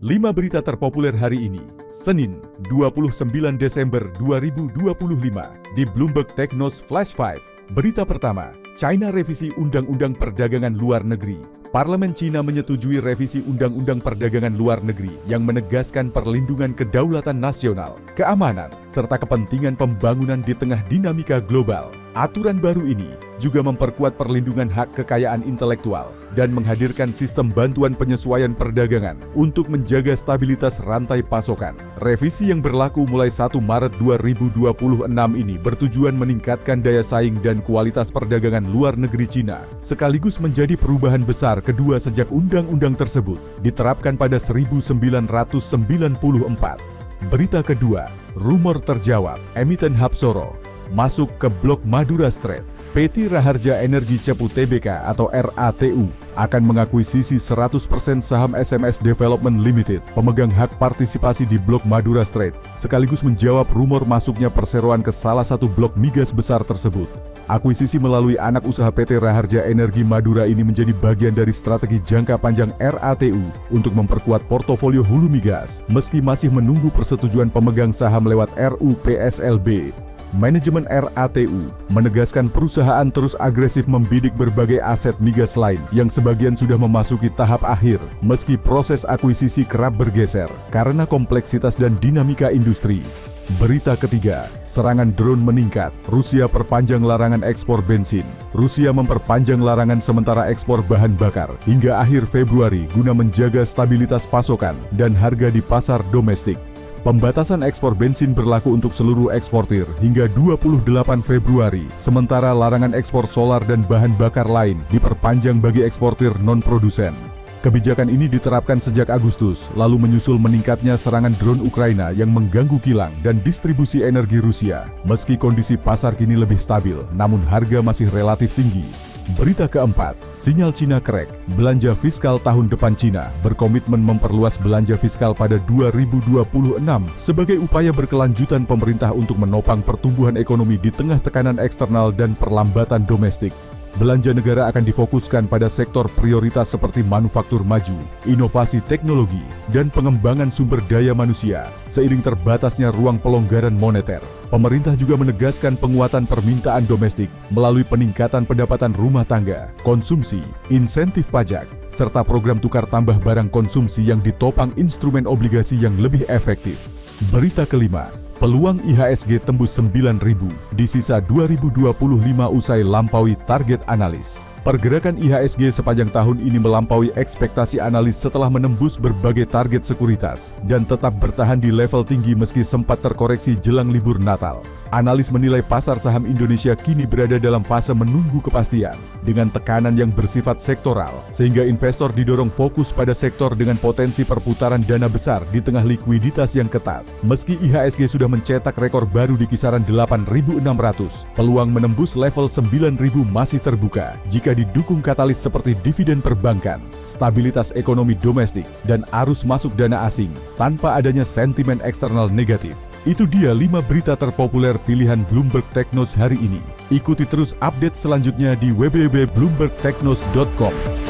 5 berita terpopuler hari ini, Senin, 29 Desember 2025, di Bloomberg Technos Flash 5. Berita pertama, China revisi Undang-Undang Perdagangan Luar Negeri. Parlemen Cina menyetujui revisi Undang-Undang Perdagangan Luar Negeri yang menegaskan perlindungan kedaulatan nasional, keamanan, serta kepentingan pembangunan di tengah dinamika global. Aturan baru ini juga memperkuat perlindungan hak kekayaan intelektual dan menghadirkan sistem bantuan penyesuaian perdagangan untuk menjaga stabilitas rantai pasokan. Revisi yang berlaku mulai 1 Maret 2026 ini bertujuan meningkatkan daya saing dan kualitas perdagangan luar negeri Cina, sekaligus menjadi perubahan besar kedua sejak undang-undang tersebut diterapkan pada 1994. Berita kedua, rumor terjawab, emiten Hapsoro masuk ke blok Madura Strait. PT Raharja Energi Cepu Tbk atau RATU akan mengakuisisi 100% saham SMS Development Limited, pemegang hak partisipasi di blok Madura Strait, sekaligus menjawab rumor masuknya perseroan ke salah satu blok migas besar tersebut. Akuisisi melalui anak usaha PT Raharja Energi Madura ini menjadi bagian dari strategi jangka panjang RATU untuk memperkuat portofolio hulu migas, meski masih menunggu persetujuan pemegang saham lewat RUPSLB. Manajemen RATU menegaskan perusahaan terus agresif membidik berbagai aset migas lain yang sebagian sudah memasuki tahap akhir, meski proses akuisisi kerap bergeser karena kompleksitas dan dinamika industri. Berita ketiga, serangan drone meningkat, Rusia perpanjang larangan ekspor bensin. Rusia memperpanjang larangan sementara ekspor bahan bakar hingga akhir Februari guna menjaga stabilitas pasokan dan harga di pasar domestik. Pembatasan ekspor bensin berlaku untuk seluruh eksportir hingga 28 Februari, sementara larangan ekspor solar dan bahan bakar lain diperpanjang bagi eksportir non-produsen. Kebijakan ini diterapkan sejak Agustus, lalu menyusul meningkatnya serangan drone Ukraina yang mengganggu kilang dan distribusi energi Rusia. Meski kondisi pasar kini lebih stabil, namun harga masih relatif tinggi. Berita keempat, sinyal Cina crack. Belanja fiskal tahun depan Cina berkomitmen memperluas belanja fiskal pada 2026 sebagai upaya berkelanjutan pemerintah untuk menopang pertumbuhan ekonomi di tengah tekanan eksternal dan perlambatan domestik. Belanja negara akan difokuskan pada sektor prioritas seperti manufaktur maju, inovasi teknologi, dan pengembangan sumber daya manusia, seiring terbatasnya ruang pelonggaran moneter. Pemerintah juga menegaskan penguatan permintaan domestik melalui peningkatan pendapatan rumah tangga, konsumsi, insentif pajak, serta program tukar tambah barang konsumsi yang ditopang instrumen obligasi yang lebih efektif. Berita kelima, peluang IHSG tembus 9.000 di sisa 2025 usai lampaui target analis. Pergerakan IHSG sepanjang tahun ini melampaui ekspektasi analis setelah menembus berbagai target sekuritas dan tetap bertahan di level tinggi meski sempat terkoreksi jelang libur Natal. Analis menilai pasar saham Indonesia kini berada dalam fase menunggu kepastian dengan tekanan yang bersifat sektoral, sehingga investor didorong fokus pada sektor dengan potensi perputaran dana besar di tengah likuiditas yang ketat. Meski IHSG sudah mencetak rekor baru di kisaran 8.600, peluang menembus level 9.000 masih terbuka jika didukung katalis seperti dividen perbankan, stabilitas ekonomi domestik, dan arus masuk dana asing tanpa adanya sentimen eksternal negatif. Itu dia 5 berita terpopuler pilihan Bloomberg Technos hari ini. Ikuti terus update selanjutnya di www.bloombergtechnos.com.